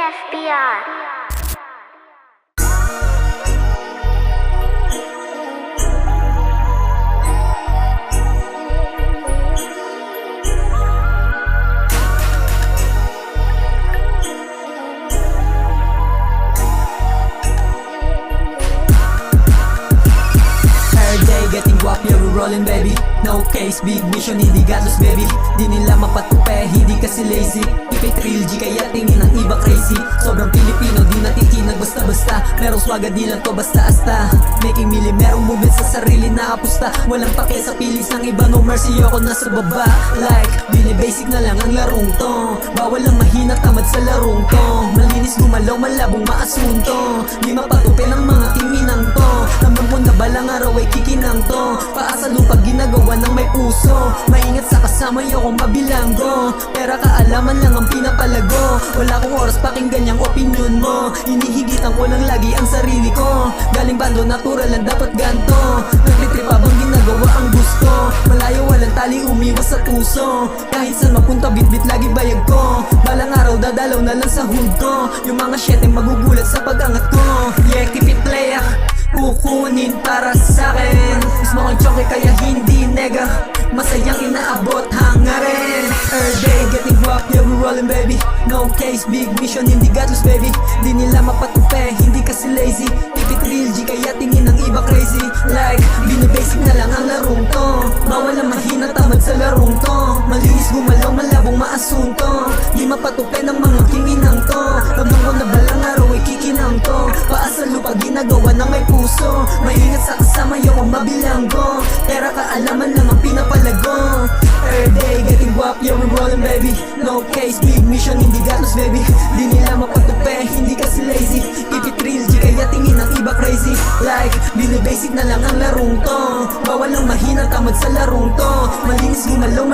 FBR. Getting guap, yeah we're rolling baby. No case, big mission, hindi gatos baby. Di nila mapatupe, hindi kasi lazy. Keep it real G, kaya tingin ang iba crazy. Sobrang Pilipino, di natitinag basta-basta. Merong swagga, di lang to basta-asta. Making mili, merong movement sa sarili na kapusta. Walang pake sa pilis ng iba, no mercy, ako nasa baba. Like, bini-basic na lang ang larong to. Bawal lang mahina, tamad sa larong to. Malinis gumalaw, malabong maasunto. Di mapatupe ng mga timinang to. Naman mo na balang araw ay kikinang to. Paasa lupa ginagawa ng may puso. Maingat sa kasama yo kung mabilanggo. Pera kaalaman lang ang pinapalago. Wala kong oras pakinggan yung opinion mo. Hinihigitan ko lang lagi ang sarili ko. Galing bando natural lang dapat ganto. Nagtitrip habang ginagawa ang gusto. Malayo walang tali umiwas sa puso. Kahit saan mapunta bitbit lagi bayag ko. Balang araw dadalaw na lang sa hood ko. Yung mga syete magugulat sa pag-angat ko. Yeah, keep it play kukunin para sa'kin. Mismo kong choke kaya hindi nega. Masayang inaabot hangarin. Every day getting guap, yeah we're rolling baby. No case, big mission, hindi gatos baby. Di nila mapatupe, hindi kasi lazy. Keep it real G, kaya tingin ng iba crazy. Like, bini-basic na lang ang larong to. Bawal ang mahina, tamad sa larong to. Malinis gumalaw, malabong maasunto. Di mapatupe ng mga kiminang to. Ramdam ko na balang araw ay kikinang to. Paasa lupa ginagawa ng may puso. Maingat sa kasama yung mabilanggo. Pera kaalaman lang ang pinapalago. Every day getting guap, yeah we're rolling baby. No case, big mission, hindi gatos baby. Di nila mapatupe, hindi kasi lazy. Keep it real G, kaya tingin ang iba crazy. Like, bini-basic na lang ang larong to. Bawal lang mahina, tamad sa larong to. Malinis gumalaw,